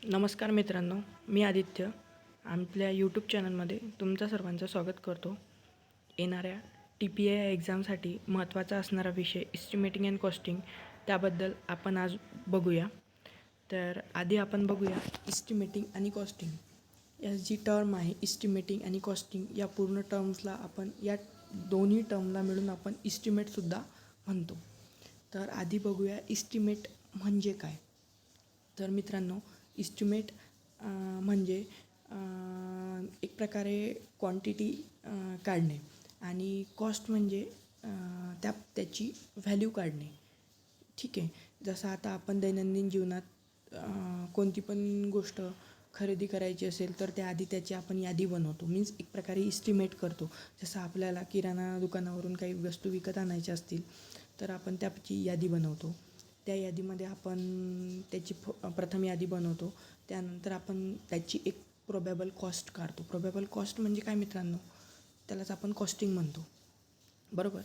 नमस्कार मित्रांनो, मी आदित्य. आपल्या यूट्यूब चॅनलमध्ये तुमचं सर्वांचं स्वागत करतो. येणाऱ्या TPI एक्झामसाठी महत्त्वाचा असणारा विषय इस्टिमेटिंग अँड कॉस्टिंग त्याबद्दल आपण आज बघूया. तर आधी आपण बघूया इस्टिमेटिंग आणि कॉस्टिंग. या जी टर्म आहे इस्टिमेटिंग आणि कॉस्टिंग या पूर्ण टर्म्सला आपण या दोन्ही टर्मला मिळून आपण इस्टिमेटसुद्धा म्हणतो. तर आधी बघूया इस्टिमेट म्हणजे काय. तर मित्रांनो, इस्टिमेट म्हणजे एक प्रकारे क्वांटिटी काढणे आणि कॉस्ट म्हणजे त्याची व्हॅल्यू काढणे. ठीक आहे. जसं आता आपण दैनंदिन जीवनात कोणती पण गोष्ट खरेदी करायची असेल तर त्याआधी त्याची आपण यादी बनवतो. मीन्स एक प्रकारे इस्टिमेट करतो. जसं आपल्याला किराणा दुकानावरून काही वस्तू विकत आणायच्या असतील तर आपण त्याची यादी बनवतो. त्या यादीमध्ये आपण त्याची प्रथम यादी बनवतो. त्यानंतर आपण त्याची एक प्रोबॅबल कॉस्ट काढतो. प्रोबॅबल कॉस्ट म्हणजे काय मित्रांनो, त्यालाच आपण कॉस्टिंग म्हणतो, बरोबर.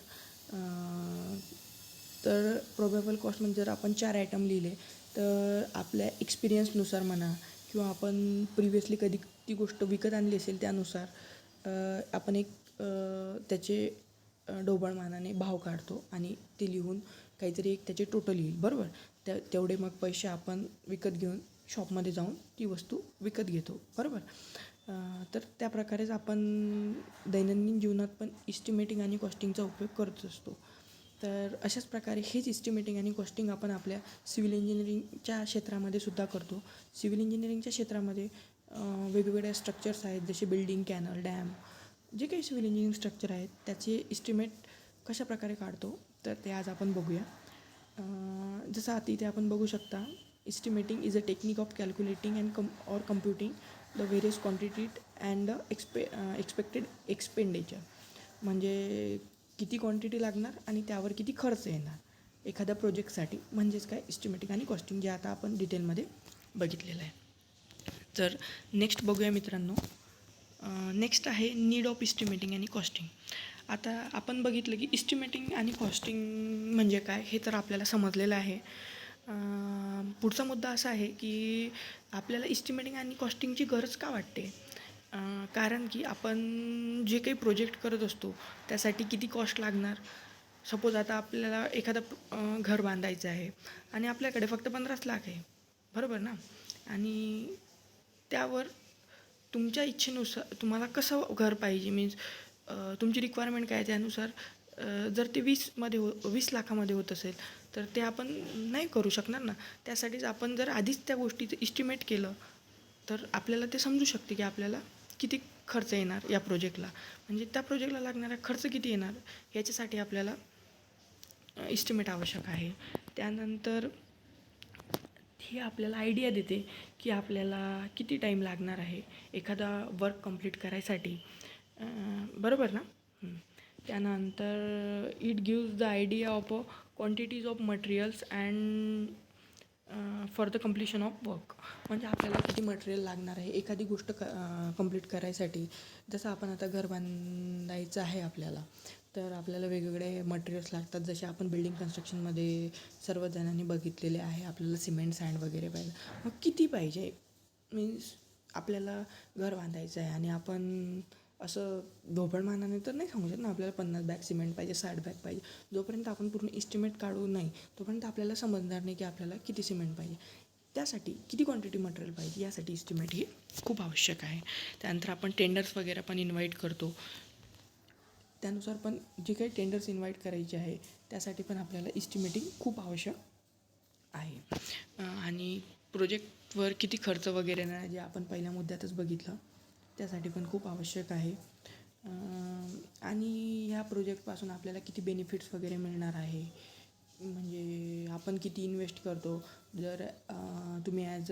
तर प्रोबॅबल कॉस्ट म्हणजे जर आपण 4 आयटम लिहिले तर आपल्या एक्सपिरियन्सनुसार म्हणा किंवा आपण प्रिव्हियसली कधी ती गोष्ट विकत आणली असेल त्यानुसार आपण एक त्याचे ढोबळमानाने भाव काढतो आणि ते लिहून काहीतरी एक त्याचे टोटल येईल, बरोबर. तेवढे मग पैसे आपण विकत घेऊन शॉपमध्ये जाऊन ती वस्तू विकत घेतो, बरोबर. तर त्या प्रकारेच आपण दैनंदिन जीवनात पण इस्टिमेटिंग आणि कॉस्टिंगचा उपयोग करत असतो. तर अशाच प्रकारे हेच इस्टिमेटिंग आणि कॉस्टिंग आपण आपल्या सिव्हिल इंजिनिअरिंगच्या क्षेत्रामध्ये सुद्धा करतो. सिव्हिल इंजिनिअरिंगच्या क्षेत्रामध्ये वेगवेगळ्या स्ट्रक्चर्स आहेत, जसे बिल्डिंग, कॅनल, डॅम, जे काही सिव्हिल इंजिनिअरिंग स्ट्रक्चर आहेत त्याचे इस्टिमेट कशा प्रकारे काढतो तर ते आज आपण बघूया. जसं आता इथे आपण बघू शकता, estimating is a technique of calculating and or computing the various quantities and the expected expenditure. म्हणजे किती क्वांटिटी लागणार आणि त्यावर किती खर्च येणार एखाद्या प्रोजेक्टसाठी, म्हणजेच काय इस्टिमेटिंग आणि कॉस्टिंग, जे आता आपण डिटेलमध्ये बघितलेलं आहे. तर नेक्स्ट बघूया मित्रांनो. नेक्स्ट आहे नीड ऑफ इस्टिमेटिंग आणि कॉस्टिंग. आता आपण बघितलं की इस्टिमेटिंग आणि कॉस्टिंग म्हणजे काय हे तर आपल्याला समजलेलं आहे. पुढचा मुद्दा असा आहे की आपल्याला इस्टिमेटिंग आणि कॉस्टिंगची गरज का वाटते. कारण की आपण जे काही प्रोजेक्ट करत असतो त्यासाठी किती कॉस्ट लागणार. सपोज आता आपल्याला एखादं घर बांधायचं आहे आणि आपल्याकडे फक्त 15 लाख आहे, बरोबर ना. आणि त्यावर तुमच्या इच्छेनुसार तुम्हाला कसं घर पाहिजे, मीन्स तुमची रिक्वायरमेंट काय, त्यानुसार जर ते 20 लाखामध्ये होत असेल तर ते आपण नाही करू शकणार ना. त्यासाठीच आपण जर आधीच त्या गोष्टीचं इस्टिमेट केलं तर आपल्याला ते समजू शकते की आपल्याला किती खर्च येणार या प्रोजेक्टला, म्हणजे त्या प्रोजेक्टला लागणारा खर्च किती येणार याच्यासाठी आपल्याला इस्टिमेट आवश्यक आहे. त्यानंतर ही आपल्याला आयडिया देते की आपल्याला किती टाईम लागणार आहे एखादा वर्क कंप्लीट करायसाठी, बरोबर ना. त्यानंतर it gives the idea of quantities of materials and for the completion of work. म्हणजे आपल्याला किती मटेरियल लागणार आहे एखादी गोष्ट कंप्लीट करायसाठी. जसं आपण आता घर बांधायचं आहे आपल्याला, तर आपल्याला वेगवेगळे मटेरियल्स लागतात. जसे आपण बिल्डिंग कन्स्ट्रक्शनमध्ये सर्वजणांनी बघितलेले आहे, आपल्याला सिमेंट, सँड वगैरे पाहिजे. मग किती पाहिजे, मीन्स आपल्याला घर बांधायचं आहे आणि आपण असं ढोबळमानाने तर नाही सांगू शकत ना आपल्याला 50 बॅग सिमेंट पाहिजे, 60 बॅग पाहिजे. जोपर्यंत आपण पूर्ण इस्टिमेट काढू नाही तोपर्यंत आपल्याला समजणार नाही की आपल्याला किती सिमेंट पाहिजे, त्यासाठी किती क्वांटिटी मटेरियल पाहिजे, यासाठी इस्टिमेट हे खूप आवश्यक आहे. त्यानंतर आपण टेंडर्स वगैरे पण इन्व्हाइट करतो. त्यानुसार पण जे काही टेंडर्स इन्व्हाइट करायचे आहे त्यासाठी पण आपल्याला इस्टिमेटिंग खूप आवश्यक आहे. आणि प्रोजेक्टवर किती खर्च वगैरे ना, जे आपण पहिल्या मुद्द्यातच बघितलं, त्यासाठी पण खूप आवश्यक आहे. आणि ह्या प्रोजेक्टपासून आपल्याला किती बेनिफिट्स वगैरे मिळणार आहे, म्हणजे आपण किती इन्व्हेस्ट करतो. जर तुम्ही ॲज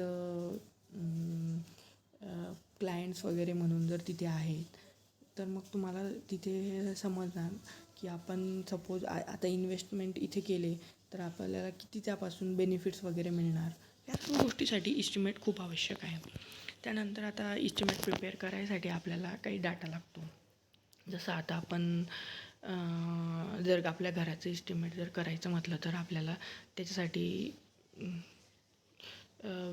क्लायंट्स वगैरे म्हणून जर तिथे आहेत तर मग तुम्हाला तिथे समजणार की आपण सपोज आता इन्व्हेस्टमेंट इथे केले तर आपल्याला किती त्यापासून बेनिफिट्स वगैरे मिळणार. या सर्व गोष्टीसाठी इस्टिमेट खूप आवश्यक आहे. त्यानंतर आता इस्टिमेट प्रिपेअर करायसाठी आपल्याला काही डाटा लागतो. जसं आता आपण जर आपल्या घराचं इस्टिमेट जर करायचं म्हटलं तर आपल्याला त्याच्यासाठी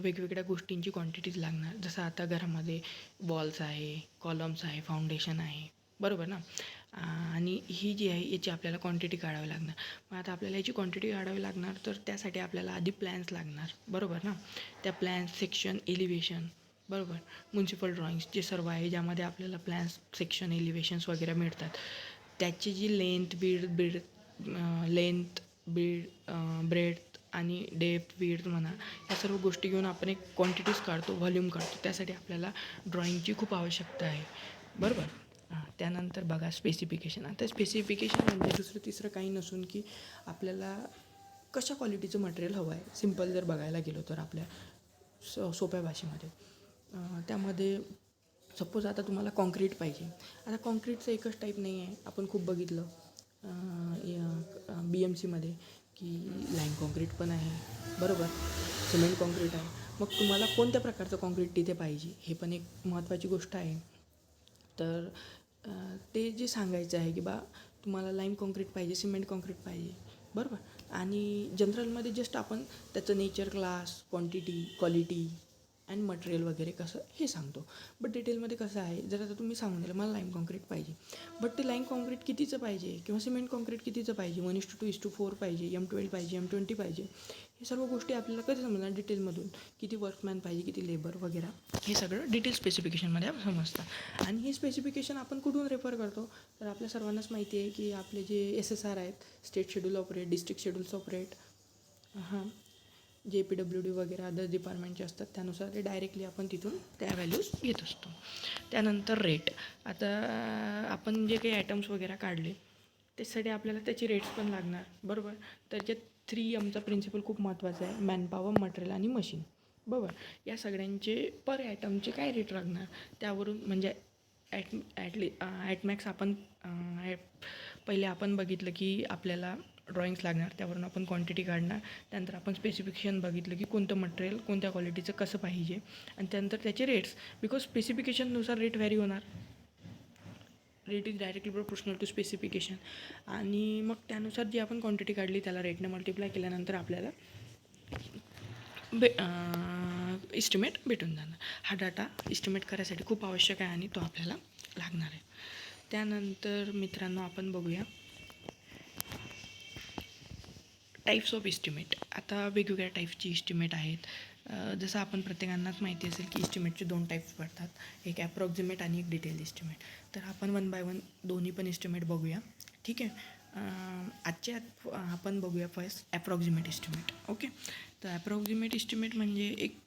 वेगवेगळ्या गोष्टींची क्वांटिटीज लागणार. जसं आता घरामध्ये वॉल्स आहे, कॉलम्स आहे, फाउंडेशन आहे, बरोबर ना. आणि ही जी आहे याची आपल्याला क्वांटिटी काढावी लागणार. मग आता आपल्याला याची क्वांटिटी काढावी लागणार, तर त्यासाठी आपल्याला आधी प्लॅन्स लागणार, बरोबर ना. त्या प्लॅन्स, सेक्शन, एलिव्हेशन, बरोबर, म्युन्सिपल ड्रॉइंग्स जे सर्व आहे ज्यामध्ये आपल्याला प्लॅन्स, सेक्शन, एलिव्हेशन्स वगैरे मिळतात, त्याची जी लेंथ ब्रेड्थ आणि डेप्थ, विड्थ म्हणा, या सर्व गोष्टी घेऊन आपण एक क्वांटिटीज काढतो, व्हॉल्यूम काढतो. त्यासाठी आपल्याला ड्रॉइंगची खूप आवश्यकता आहे, बरोबर. त्यानंतर बघा स्पेसिफिकेशन. आता स्पेसिफिकेशन म्हणजे दुसरं तिसरं काही नसून की आपल्याला कशा क्वालिटीचं मटेरियल हवं आहे. सिम्पल जर बघायला गेलो तर आपल्या सोप्या भाषेमध्ये त्यामध्ये सपोज आता तुम्हाला कॉन्क्रीट पाहिजे. आता कॉन्क्रीटचं एकच टाईप नाही आहे. आपण खूप बघितलं BMCमध्ये की लाईम कॉन्क्रीट पण आहे, बरोबर, सिमेंट कॉन्क्रीट आहे. मग तुम्हाला कोणत्या प्रकारचं कॉन्क्रीट तिथे पाहिजे हे पण एक महत्त्वाची गोष्ट आहे. तर ते जे सांगायचं आहे की बा तुम्हाला लाईम कॉन्क्रीट पाहिजे, सिमेंट कॉन्क्रीट पाहिजे, बरोबर. आणि जनरलमध्ये जस्ट आपण त्याचं nature, class, quality and material वगैरे कसं हे सांगतो. बट डिटेलमध्ये कसं आहे, जर आता तुम्ही सांगून दिलं मला लाईम कॉन्क्रीट पाहिजे, बट ते लाईम कॉन्क्रीट कितीचं पाहिजे किंवा सिमेंट कॉन्क्रीट कितीचं पाहिजे, 1:2:4 पाहिजे, M12 पाहिजे, M20 पाहिजे, हे सर्व गोष्टी आपल्याला कधी समजणार डिटेलमधून. किती वर्कमॅन पाहिजे, किती लेबर वगैरे, हे सगळं डिटेल स्पेसिफिकेशनमध्ये समजतं. आणि हे स्पेसिफिकेशन आपण कुठून रेफर करतो, तर आपल्या सर्वांनाच माहिती आहे की आपले जे SSR आहेत, state schedule operate, district schedules operate, जे PWD वगैरे अदर डिपार्टमेंटचे असतात, त्यानुसार ते डायरेक्टली आपण तिथून त्या व्हॅल्यूज घेत असतो. त्यानंतर रेट. आता आपण जे काही आयटम्स वगैरे काढले त्यासाठी आपल्याला त्याची रेट्स पण लागणार, बरोबर. त्याच्यात 3Mचा प्रिन्सिपल खूप महत्त्वाचा आहे, मॅनपॉवर, मटेरियल आणि मशीन, बरोबर. या सगळ्यांचे पर आयटमचे काय रेट लागणार त्यावरून म्हणजे ॲटमॅक्स आपण पहिले आपण बघितलं की आपल्याला ड्रॉइंग्स लागणार, त्यावरून आपण क्वांटिटी काढणार. त्यानंतर आपण स्पेसिफिकेशन बघितलं की कोणतं मटेरियल कोणत्या क्वालिटीचं कसं पाहिजे, आणि त्यानंतर त्याचे रेट्स, बिकॉज स्पेसिफिकेशननुसार रेट व्हॅरी होणार. Rate is directly proportional to specification. आणि मग त्यानुसार जी आपण क्वांटिटी काढली त्याला रेटने मल्टिप्लाय केल्यानंतर आपल्याला इस्टिमेट भेटून जाणार. हा डाटा इस्टिमेट करायसाठी खूप आवश्यक आहे आणि तो आपल्याला लागणार आहे. त्यानंतर मित्रांनो आपण बघूया टाईप्स ऑफ इस्टिमेट. आता वेगवेगळ्या टाईप्सची इस्टिमेट आहेत. जसं आपण प्रत्येकांनाच माहिती असेल की इस्टिमेटचे 2 टाईप्स पडतात, एक ॲप्रॉक्झिमेट आणि एक डिटेल इस्टिमेट. तर आपण 1 बाय 1 दोन्ही पण इस्टिमेट बघूया, ठीक आहे. आजच्या आपण बघूया फर्स्ट ॲप्रॉक्झिमेट इस्टिमेट. ओके. तर ॲप्रॉक्झिमेट इस्टिमेट म्हणजे एक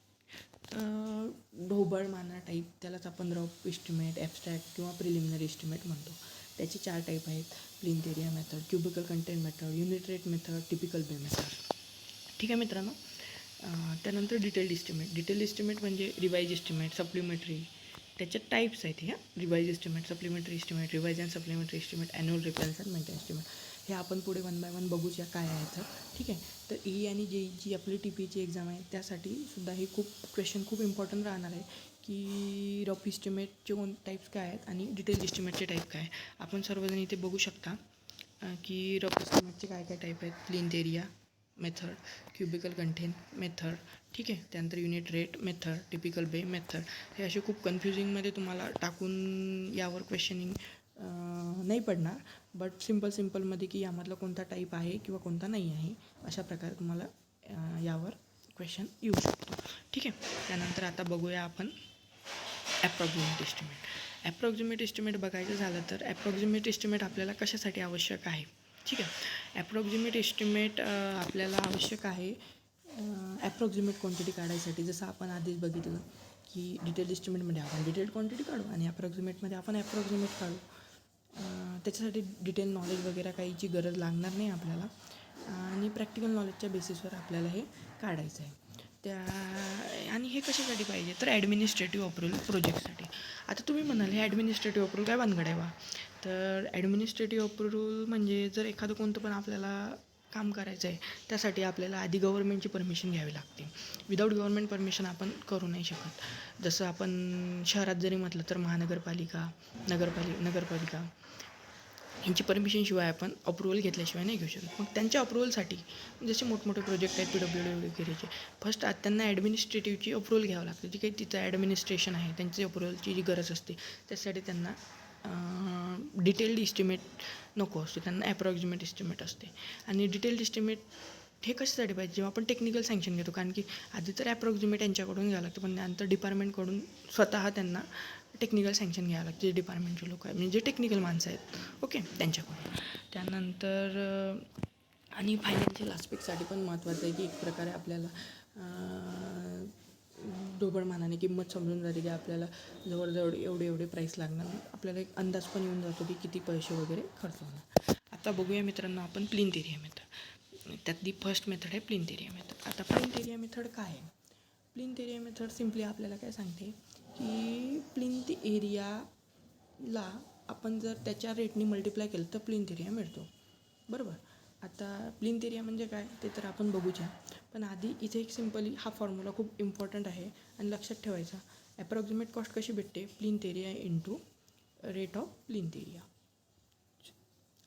ढोबळ माना टाईप, त्यालाच आपण रफ इस्टिमेट, ॲबस्ट्रॅक्ट किंवा प्रिलिमिनरी इस्टिमेट म्हणतो. त्याचे 4 टाईप आहेत, plinth area method, cubical content method, unit rate method, typical बे मेथड, ठीक आहे मित्रांनो. त्यानंतर डिटेल्ड इस्टिमेट म्हणजे रिवाइज इस्टिमेट, सप्लिमेंटरी, त्याच्यात टाईप्स आहेत ह्या, revise estimate, supplementary estimate, revise and supplementary estimate, annual reference and maintenance estimate. हे आपण पुढे 1 बाय 1 बघूया काय आहे तर, ठीक आहे. तर आणि जी आपली TPची एक्झाम आहे त्यासाठी सुद्धा हे क्वेश्चन खूप इम्पॉर्टंट राहणार आहे की रफ इस्टिमेटचे टाईप्स काय आहेत आणि डिटेल इस्टिमेटचे टाईप काय आहे. आपण सर्वजण इथे बघू शकता की रफ इस्टिमेटचे काय काय टाईप आहेत, plinth area method, cubical content method, ठीक आहे. त्यानंतर युनिट रेट मेथड, टिपिकल बे मेथड. हे असे खूप कन्फ्युजिंगमध्ये तुम्हाला टाकून यावर क्वेश्चनिंग नाही पडणार, बट सिम्पलमध्ये की यामधला कोणता टाईप आहे किंवा कोणता नाही आहे, अशा प्रकारे तुम्हाला यावर क्वेश्चन येऊ शकतो, ठीक आहे. त्यानंतर आता बघूया आपण ॲप्रॉक्झिमेट इस्टिमेट. ॲप्रॉक्झिमेट इस्टिमेट बघायचं झालं तर ॲप्रॉक्झिमेट इस्टिमेट आपल्याला कशासाठी आवश्यक आहे, ठीक आहे. ॲप्रॉक्झिमेट इस्टिमेट आपल्याला आवश्यक आहे ॲप्रॉक्झिमेट क्वांटिटी काढायसाठी. जसं आपण आधीच बघितलं की डिटेल इस्टिमेटमध्ये आपण डिटेल्ड क्वांटिटी काढू आणि ॲप्रॉक्झिमेटमध्ये आपण ॲप्रॉक्झिमेट काढू. त्याच्यासाठी डिटेल नॉलेज वगैरे काहीची गरज लागणार नाही आपल्याला, आणि प्रॅक्टिकल नॉलेजच्या बेसिसवर आपल्याला हे काढायचं आहे. आणि हे कशासाठी पाहिजे तर ॲडमिनिस्ट्रेटिव्ह अप्रूव्हल प्रोजेक्टसाठी. आता तुम्ही म्हणाल हे ॲडमिनिस्ट्रेटिव्ह अप्रूव्हल काय भानगड आहे बा. तर ॲडमिनिस्ट्रेटिव्ह अप्रूव्हल म्हणजे जर एखादं कोणतं पण आपल्याला काम करायचं आहे त्यासाठी आपल्याला आधी गव्हर्नमेंटची परमिशन घ्यावी लागते. विदाऊट गव्हर्नमेंट परमिशन आपण करू नाही शकत. जसं आपण शहरात जरी म्हटलं तर महानगरपालिका, नगरपालिका यांची परमिशनशिवाय आपण अप्रुव्हल घेतल्याशिवाय नाही घेऊ शकत. मग त्यांच्या अप्रुव्हलसाठी जसे मोठमोठे प्रोजेक्ट आहेत PWD वगैरेचे, फर्स्ट त्यांना ॲडमिनिस्ट्रेटिव्हची अप्रुव्हल घ्यावं लागतं. जी काही तिचं ॲडमिनिस्ट्रेशन आहे त्यांची अप्रुव्हलची जी गरज असते, त्यासाठी त्यांना डिटेल्ड इस्टिमेट नको असतो, त्यांना ॲप्रॉक्सिमेट इस्टिमेट असते. आणि डिटेल्ड इस्टिमेट हे कशासाठी पाहिजे, जेव्हा आपण टेक्निकल सँक्शन घेतो, कारण की आधी तर ॲप्रॉक्सिमेट यांच्याकडून घ्यावं लागतं, पण नंतर डिपार्टमेंटकडून स्वतः त्यांना टेक्निकल सँक्शन घ्यावं लागतं. जे डिपार्टमेंटचे लोक आहेत, म्हणजे जे टेक्निकल माणसं आहेत, ओके, त्यांच्याकडून. त्यानंतर आणि फायनान्शियल आस्पेक्टसाठी पण महत्त्वाचं आहे, की एक प्रकारे आपल्याला ढोबळ मानाने किंमत समजून जाते, की आपल्याला जवळजवळ एवढे प्राईस लागणार. आपल्याला एक अंदाज पण येऊन जातो की किती पैसे वगैरे खर्च होणार. आता बघूया मित्रांनो आपण प्लिंथ एरिया मेथड. त्यातली फर्स्ट मेथड आहे प्लिंथ एरिया मेथड. आता प्लिंथ एरिया मेथड काय आहे? प्लिंथ एरिया मेथड सिम्पली आपल्याला काय सांगते, की प्लिंथ एरियाला आपण जर त्याच्या रेटनी मल्टिप्लाय केलं तर प्लिंथ एरिया मिळतो, बरोबर. आता प्लिंथ एरिया म्हणजे काय ते तर आपण बघूया, पण आधी इथे एक सिम्पली हा फॉर्म्युला खूप इम्पॉर्टंट आहे आणि लक्षात ठेवायचा. ॲप्रॉक्सिमेट कॉस्ट कशी भेटते? Plinth area into rate of plinth area.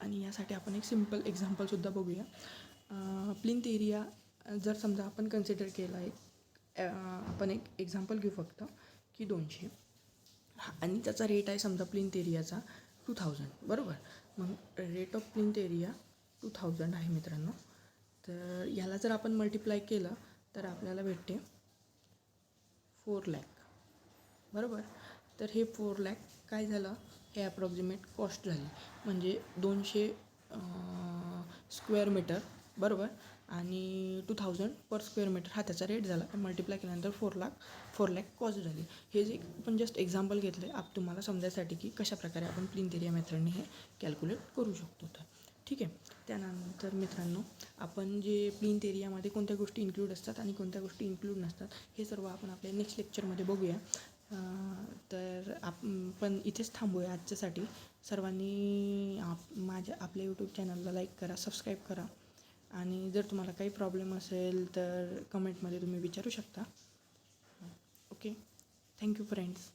आणि यासाठी आपण एक सिम्पल एक्झाम्पलसुद्धा बघूया. प्लिंथ एरिया जर समजा आपण कन्सिडर केला आहे, आपण एक एक्झाम्पल घेऊ फक्त, की 200 आणि त्याचा रेट आहे समजा प्लिंथ एरियाचा 2000, बरोबर. मग रेट ऑफ प्लिंथ एरिया 2000 आहे मित्रांनो. तर याला जर आपण मल्टिप्लाय केलं तर आपल्याला भेटते 4 लाख, बरोबर. तर हे 4 लाख काय झालं, हे ॲप्रॉक्सिमेट कॉस्ट झाली, म्हणजे 200 स्क्वेअर मीटर, बरोबर. आणि 2000 पर स्क्वेअर मीटर हा त्याचा रेट झाला. मल्टिप्लाय केल्यानंतर 4 लाख कॉस्ट झाली. हे जे आपण जस्ट एक्झाम्पल घेतलं आहे तुम्हाला समजायसाठी, की कशाप्रकारे आपण प्लिंथ एरिया मेथडने हे कॅल्क्युलेट करू शकतो. तर ठीक आहे. त्यानंतर मित्रांनो आपण जे प्लिंथ एरियामध्ये कोणत्या गोष्टी इन्क्लूड असतात आणि कोणत्या गोष्टी इन्क्लूड नसतात हे सर्व आपण आपल्या नेक्स्ट लेक्चरमध्ये बघूया. तर पण इथेच थांबूया आजच्यासाठी. सर्वांनी आपल्या यूट्यूब चॅनलला लाईक करा, सबस्क्राईब करा, आणि जर तुम्हाला काही प्रॉब्लेम असेल तर कमेंटमध्ये तुम्ही विचारू शकता. Okay, thank you friends.